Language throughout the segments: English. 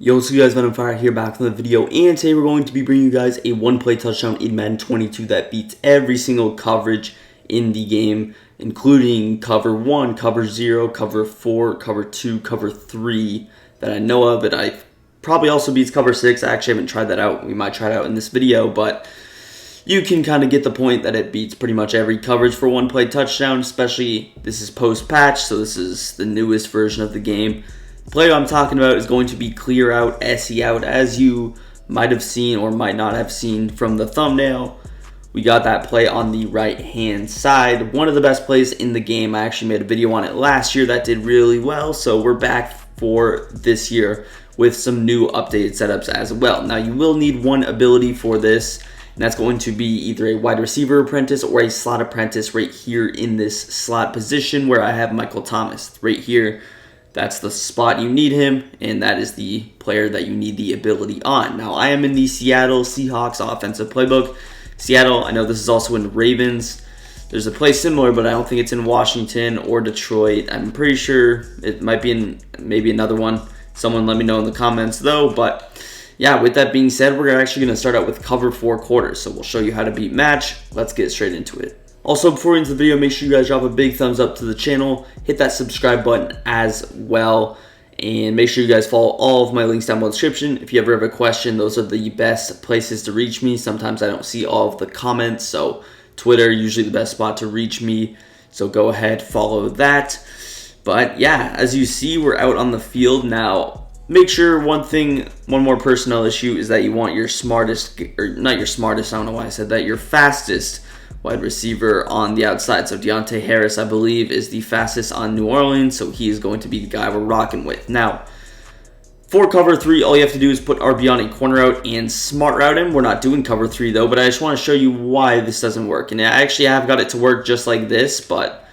Yo, what's up guys, Venom Fire here back from the video, and today we're going to be bringing you guys a one-play touchdown in Madden 22 that beats every single coverage in the game, including cover 1, cover 0, cover 4, cover 2, cover 3 that I know of. But I probably also beats cover 6. I actually haven't tried that out. We might try it out in this video, but you can kind of get the point that it beats pretty much every coverage for one-play touchdown, especially this is post-patch, so this is the newest version of the game. The play I'm talking about is going to be clear out, SE out, as you might have seen or might not have seen from the thumbnail. We got that play on the right-hand side. One of the best plays in the game. I actually made a video on it last year that did really well, so we're back for this year with some new updated setups as well. Now, you will need one ability for this, and that's going to be either a wide receiver apprentice or a slot apprentice right here in this slot position where I have Michael Thomas right here. That's the spot you need him, and that is the player that you need the ability on. Now, I am in the Seattle Seahawks offensive playbook. Seattle, I know this is also in Ravens. There's a play similar, but I don't think it's in Washington or Detroit. I'm pretty sure it might be in maybe another one. Someone let me know in the comments, though. But yeah, with that being said, we're actually going to start out with cover 4 quarters. So we'll show you how to beat match. Let's get straight into it. Also, before we get into the video, make sure you guys drop a big thumbs up to the channel. Hit that subscribe button as well. And make sure you guys follow all of my links down below in the description. If you ever have a question, those are the best places to reach me. Sometimes I don't see all of the comments, so Twitter usually the best spot to reach me. So go ahead, follow that. But yeah, as you see, we're out on the field now. Make sure one more personnel issue is that you want your smartest, or not your smartest, I don't know why I said that, your fastest wide receiver on the outside. So Deontay Harris, I believe, is the fastest on New Orleans, so he is going to be the guy we're rocking with. Now, for cover 3, all you have to do is put RB on a corner route and smart route him. We're not doing cover 3 though, but I just want to show you why this doesn't work. And I actually have got it to work just like this, but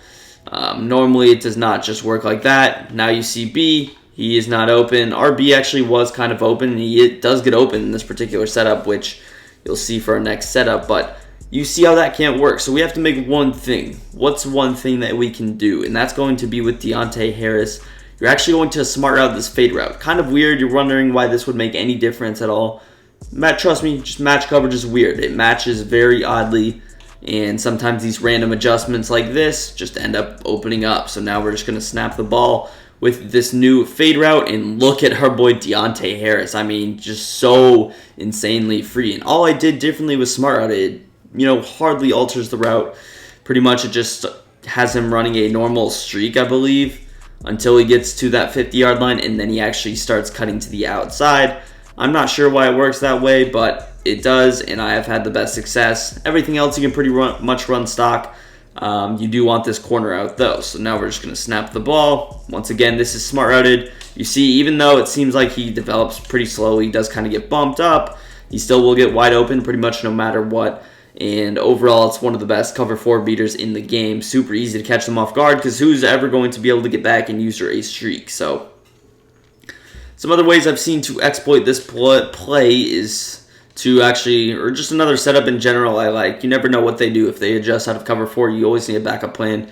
normally it does not just work like that. Now you see B, he is not open. RB actually was kind of open, and it does get open in this particular setup, which you'll see for our next setup, but you see how that can't work. So we have to make one thing. What's one thing that we can do? And that's going to be with Deontay Harris. You're actually going to smart out this fade route. Kind of weird. You're wondering why this would make any difference at all. Matt, trust me, just match coverage is weird. It matches very oddly. And sometimes these random adjustments like this just end up opening up. So now we're just going to snap the ball with this new fade route, and look at our boy Deontay Harris. I mean, just so insanely free. And all I did differently was smart route it. Hardly alters the route. Pretty much it just has him running a normal streak, I believe, until he gets to that 50-yard line, and then he actually starts cutting to the outside. I'm not sure why it works that way, but it does, and I have had the best success. Everything else you can pretty much run stock. You do want this corner out, though. So now we're just going to snap the ball. Once again, this is smart routed. You see, even though it seems like he develops pretty slowly, he does kind of get bumped up, he still will get wide open pretty much no matter what. And overall, it's one of the best cover 4 beaters in the game. Super easy to catch them off guard, because who's ever going to be able to get back and use a streak? So some other ways I've seen to exploit this play is to actually, or just another setup in general I like. You never know what they do. If they adjust out of cover 4, you always need a backup plan.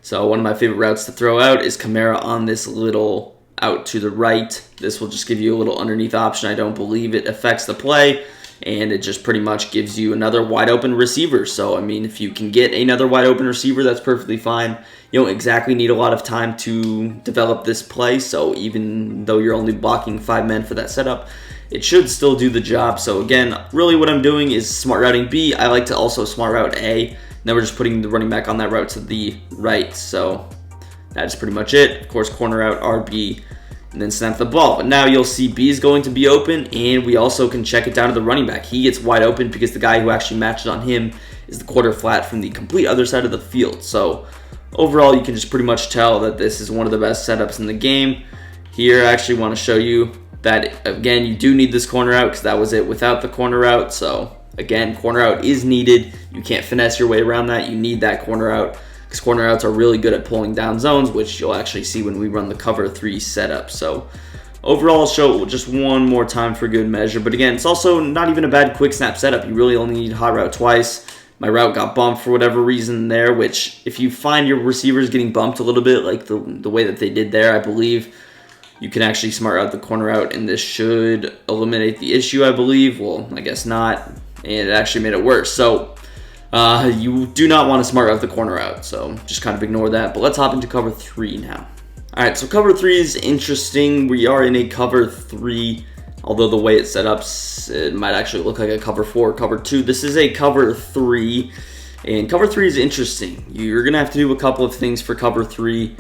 So one of my favorite routes to throw out is Kamara on this little out to the right. This will just give you a little underneath option. I don't believe it affects the play, and it just pretty much gives you another wide open receiver. So, I mean, if you can get another wide open receiver, that's perfectly fine. You don't exactly need a lot of time to develop this play, so even though you're only blocking 5 men for that setup, it should still do the job. So again, really what I'm doing is smart routing B. I like to also smart route A. Now we're just putting the running back on that route to the right. So that's pretty much it. Of course, corner out RB, and then snap the ball. But now you'll see B is going to be open, and we also can check it down to the running back. He gets wide open because the guy who actually matches on him is the quarter flat from the complete other side of the field. So overall, you can just pretty much tell that this is one of the best setups in the game. Here, I actually want to show you that, again, you do need this corner out, because that was it without the corner out. So again, corner out is needed. You can't finesse your way around that. You need that corner out, because corner outs are really good at pulling down zones, which you'll actually see when we run the cover 3 setup. So overall, I'll show it just one more time for good measure. But again, it's also not even a bad quick snap setup. You really only need hot route twice. My route got bumped for whatever reason there, which if you find your receivers getting bumped a little bit, like the way that they did there, I believe, you can actually smart out the corner out, and this should eliminate the issue, I believe. Well, I guess not, and it actually made it worse. So you do not want to smart out the corner out, so just kind of ignore that. But let's hop into cover 3 now. All right, so cover 3 is interesting. We are in a cover 3, although the way it's set up, it might actually look like a cover 4 or cover 2. This is a cover 3, and cover 3 is interesting. You're going to have to do a couple of things for cover 3.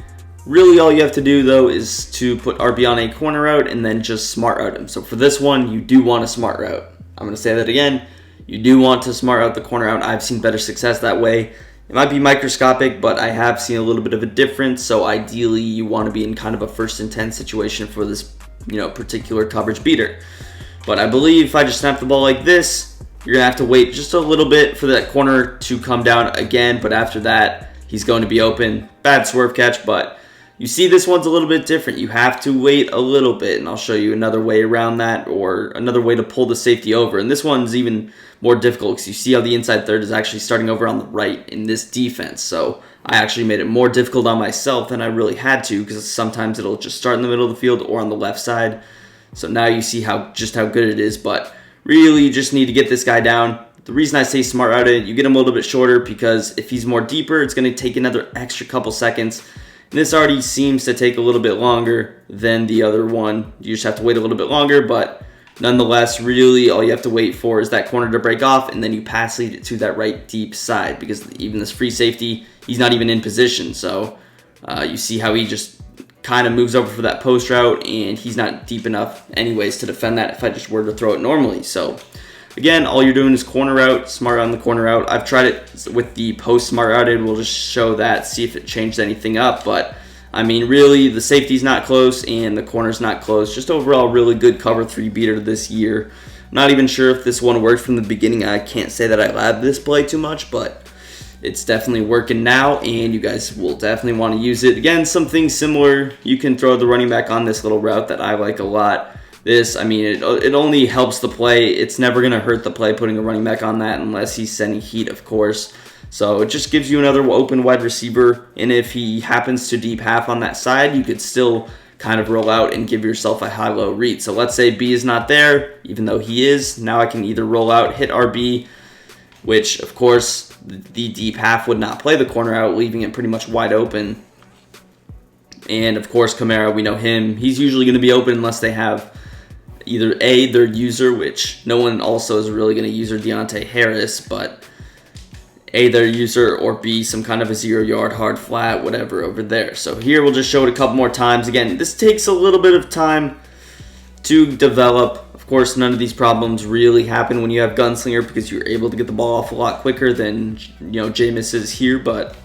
Really, all you have to do, though, is to put RB on a corner route and then just smart route him. So for this one, you do want a smart route. I'm going to say that again. You do want to smart out the corner route. I've seen better success that way. It might be microscopic, but I have seen a little bit of a difference. So ideally, you want to be in kind of a 1st and 10 situation for this, particular coverage beater. But I believe if I just snap the ball like this, you're going to have to wait just a little bit for that corner to come down again. But after that, he's going to be open. Bad swerve catch, but you see this one's a little bit different. You have to wait a little bit, and I'll show you another way around that, or another way to pull the safety over. And this one's even more difficult because you see how the inside third is actually starting over on the right in this defense. So I actually made it more difficult on myself than I really had to, because sometimes it'll just start in the middle of the field or on the left side. So now you see just how good it is, but really you just need to get this guy down. The reason I say smart route it, you get him a little bit shorter, because if he's more deeper, it's going to take another extra couple seconds. And this already seems to take a little bit longer than the other one. You just have to wait a little bit longer, but nonetheless, really all you have to wait for is that corner to break off, and then you pass lead it to that right deep side, because even this free safety, he's not even in position. So you see how he just kind of moves over for that post route, and he's not deep enough anyways to defend that if I just were to throw it normally. So again, all you're doing is corner route, smart on the corner route. I've tried it with the post smart routed. We'll just show that, see if it changed anything up. But I mean, really, the safety's not close and the corner's not close. Just overall, really good cover 3 beater this year. I'm not even sure if this one worked from the beginning. I can't say that I labbed this play too much, but it's definitely working now, and you guys will definitely want to use it. Again, something similar, you can throw the running back on this little route that I like a lot. This, I mean, it only helps the play. It's never going to hurt the play putting a running back on that, unless he's sending heat, of course. So it just gives you another open wide receiver, and if he happens to deep half on that side, you could still kind of roll out and give yourself a high-low read. So let's say B is not there, even though he is. Now I can either roll out, hit RB, which, of course, the deep half would not play the corner out, leaving it pretty much wide open. And, of course, Kamara, we know him. He's usually going to be open unless they have either A, their user, which no one also is really going to use, Deontay Harris, but A, their user, or B, some kind of a 0-yard hard flat, whatever over there. So here we'll just show it a couple more times. Again, this takes a little bit of time to develop. Of course, none of these problems really happen when you have Gunslinger, because you're able to get the ball off a lot quicker than, Jameis is here, but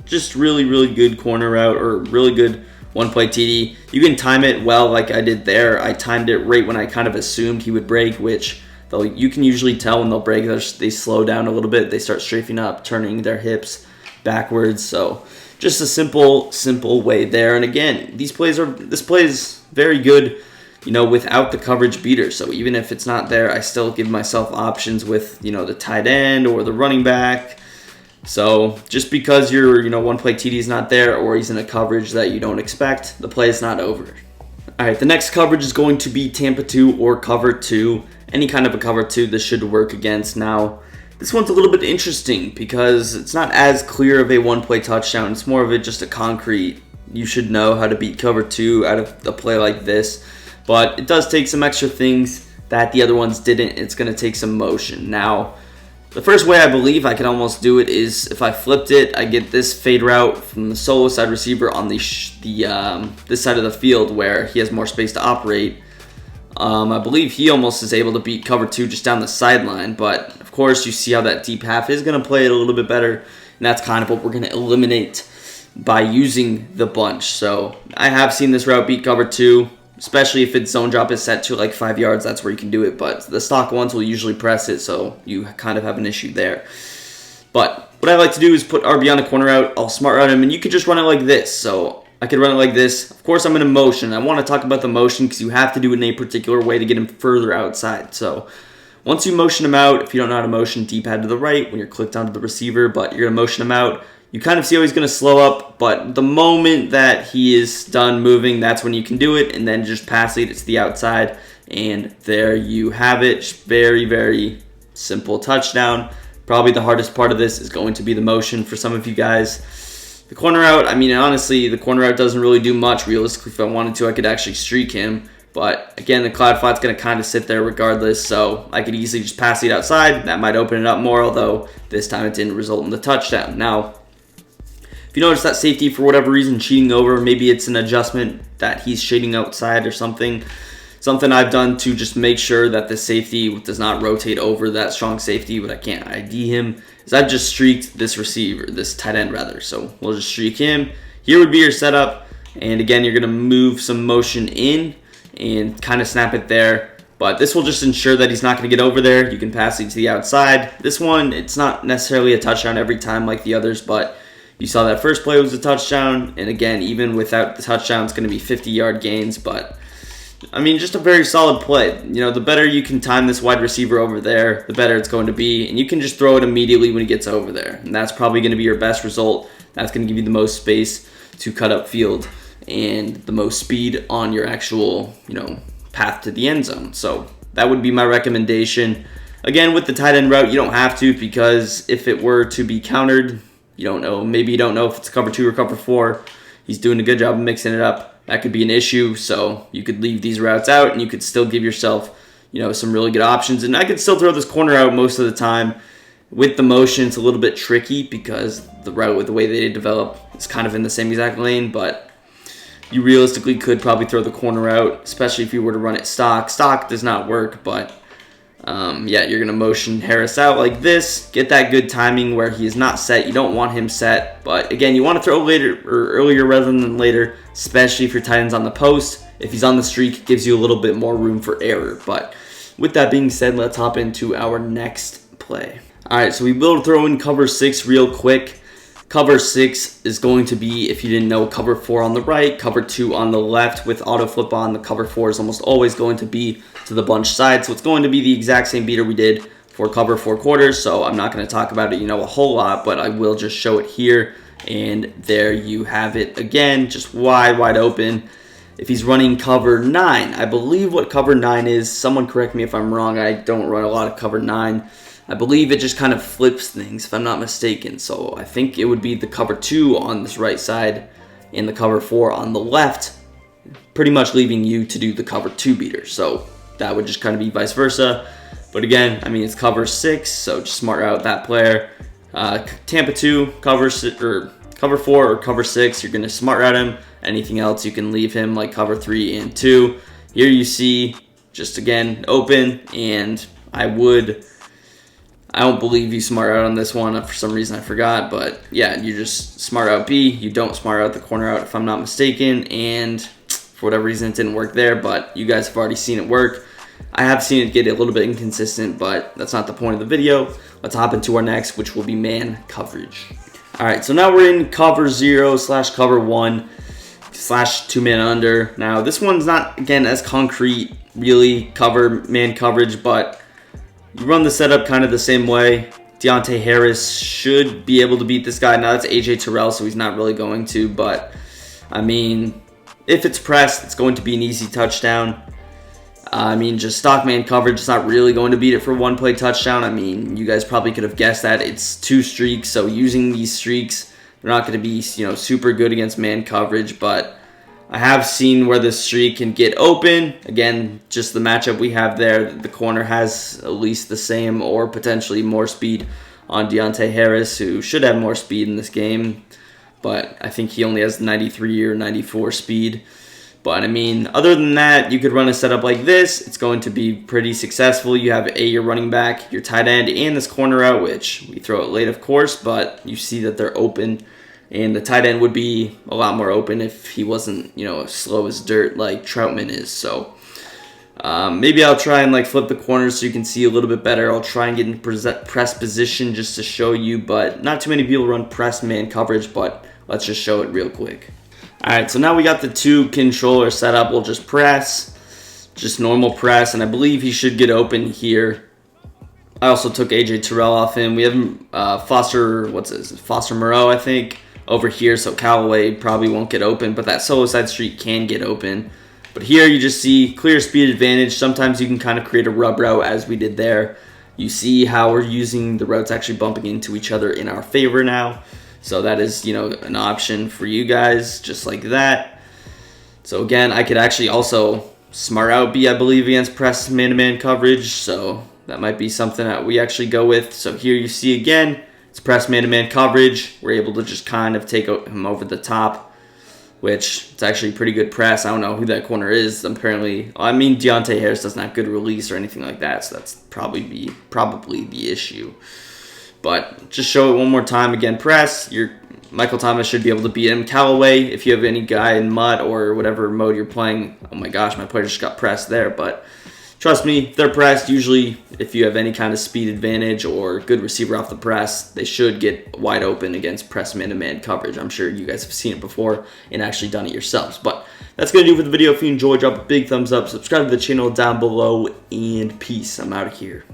just really, really good corner route, or really good one-play TD. You can time it well like I did there. I timed it right when I kind of assumed he would break, which you can usually tell when they'll break. They slow down a little bit. They start strafing up, turning their hips backwards. So just a simple way there. And again, this play is very good, without the coverage beater. So even if it's not there, I still give myself options with, the tight end or the running back. So just because your, one-play TD is not there, or he's in a coverage that you don't expect, the play is not over. All right, the next coverage is going to be Tampa 2 or cover 2. Any kind of a cover 2 this should work against. Now, this one's a little bit interesting because it's not as clear of a one-play touchdown. It's more of just a concrete, you should know how to beat cover 2 out of a play like this. But it does take some extra things that the other ones didn't. It's going to take some motion. Now, the first way I believe I can almost do it is if I flipped it, I get this fade route from the solo side receiver on this side of the field where he has more space to operate. I believe he almost is able to beat cover 2 just down the sideline, but of course you see how that deep half is going to play it a little bit better, and that's kind of what we're going to eliminate by using the bunch. So I have seen this route beat cover 2. Especially if its zone drop is set to like 5 yards, that's where you can do it. But the stock ones will usually press it, so you kind of have an issue there. But what I like to do is put RB on the corner route. I'll smart route him, and you could just run it like this. So I could run it like this. Of course, I'm in a motion. I want to talk about the motion because you have to do it in a particular way to get him further outside. So once you motion him out, if you don't know how to motion, D-pad to the right when you're clicked onto the receiver, but you're going to motion him out. You kind of see how he's going to slow up, but the moment that he is done moving, that's when you can do it, and then just pass it to the outside, and there you have it. Just very, very simple touchdown. Probably the hardest part of this is going to be the motion for some of you guys. The corner out, I mean, honestly, the corner out doesn't really do much. Realistically, if I wanted to, I could actually streak him. But again, the cloud flat's going to kind of sit there regardless, so I could easily just pass it outside. That might open it up more, although this time it didn't result in the touchdown. Now, if you notice that safety, for whatever reason, cheating over, maybe it's an adjustment that he's shading outside or something. Something I've done to just make sure that the safety does not rotate over that strong safety, but I can't ID him, is I've just streaked this receiver, this tight end rather. So we'll just streak him. Here would be your setup. And again, you're going to move some motion in and kind of snap it there. But this will just ensure that he's not going to get over there. You can pass it to the outside. This one, it's not necessarily a touchdown every time like the others, but you saw that first play was a touchdown, and again, even without the touchdown, it's going to be 50-yard gains, but I mean, just a very solid play. You know, the better you can time this wide receiver over there, the better it's going to be, and you can just throw it immediately when he gets over there, and that's probably going to be your best result. That's going to give you the most space to cut up field and the most speed on your actual, path to the end zone. So that would be my recommendation. Again, with the tight end route, you don't have to, because if it were to be countered, you don't know. Maybe you don't know if it's cover 2 or cover 4. He's doing a good job of mixing it up. That could be an issue, so you could leave these routes out, and you could still give yourself, some really good options. And I could still throw this corner out most of the time. With the motion, it's a little bit tricky because the route, with the way they develop, is kind of in the same exact lane, but you realistically could probably throw the corner out, especially if you were to run it stock. Stock does not work, but you're going to motion Harris out like this. Get that good timing where he is not set. You don't want him set. But again, you want to throw later or earlier rather than later, especially if your tight end's on the post. If he's on the streak, it gives you a little bit more room for error. But with that being said, let's hop into our next play. All right, so we will throw in cover 6 real quick. Cover 6 is going to be, if you didn't know, cover 4 on the right, cover 2 on the left. With auto flip on, the cover 4 is almost always going to be to the bunch side. So it's going to be the exact same beater we did for cover 4 quarters. So I'm not going to talk about it, a whole lot, but I will just show it here. And there you have it again, just wide open. If he's running cover 9, I believe what cover 9 is, someone correct me if I'm wrong, I don't run a lot of cover 9. I believe it just kind of flips things, if I'm not mistaken. So I think it would be the cover 2 on this right side and the cover 4 on the left, pretty much leaving you to do the cover 2 beater. So that would just kind of be vice versa. But again, I mean, it's cover 6, so just smart out that player. Tampa 2, cover 4 or cover 6, you're going to smart route him. Anything else, you can leave him like cover 3 and 2. Here you see, just again, open, and I don't believe you smart out on this one. For some reason, I forgot. But yeah, you just smart out B. You don't smart out the corner out, if I'm not mistaken. And for whatever reason, it didn't work there. But you guys have already seen it work. I have seen it get a little bit inconsistent, but that's not the point of the video. Let's hop into our next, which will be man coverage. All right, so now we're in cover 0/cover 1 /2-man under. Now, this one's not, again, as concrete, really, man coverage, but you run the setup kind of the same way. Deontay Harris should be able to beat this guy. Now, that's AJ Terrell, so he's not really going to. But, I mean, if it's pressed, it's going to be an easy touchdown. I mean, just stock man coverage is not really going to beat it for one play touchdown. I mean, you guys probably could have guessed that. It's 2 streaks, so using these streaks, they're not going to be, super good against man coverage. But I have seen where this streak can get open. Again, just the matchup we have there, the corner has at least the same or potentially more speed on Deontay Harris, who should have more speed in this game. But I think he only has 93 or 94 speed. But, I mean, other than that, you could run a setup like this. It's going to be pretty successful. You have your running back, your tight end, and this corner out, which we throw it late, of course, but you see that they're open. And the tight end would be a lot more open if he wasn't, slow as dirt like Troutman is. So maybe I'll try and flip the corners so you can see a little bit better. I'll try and get in press position just to show you, but not too many people run press man coverage, but let's just show it real quick. All right, so now we got the 2 controller set up. We'll just press, just normal press, and I believe he should get open here. I also took AJ Terrell off him. We have Foster Moreau, I think, over here, so Callaway probably won't get open, but that solo side streak can get open. But here you just see clear speed advantage. Sometimes you can kind of create a rub route as we did there. You see how we're using the routes actually bumping into each other in our favor now. So that is, an option for you guys, just like that. So again, I could actually also smart out B, I believe, against press man-to-man coverage. So that might be something that we actually go with. So here you see again, it's press man-to-man coverage. We're able to just kind of take him over the top, which it's actually pretty good press. I don't know who that corner is. Apparently, Deontay Harris doesn't have good release or anything like that, so that's probably the issue. But just show it one more time. Again, press. Michael Thomas should be able to beat him. Callaway, if you have any guy in mud or whatever mode you're playing, oh my gosh, my player just got pressed there. But trust me, if they're pressed, usually if you have any kind of speed advantage or good receiver off the press, they should get wide open against press man-to-man coverage. I'm sure you guys have seen it before and actually done it yourselves. But that's going to do it for the video. If you enjoyed, drop a big thumbs up, subscribe to the channel down below, and peace. I'm out of here.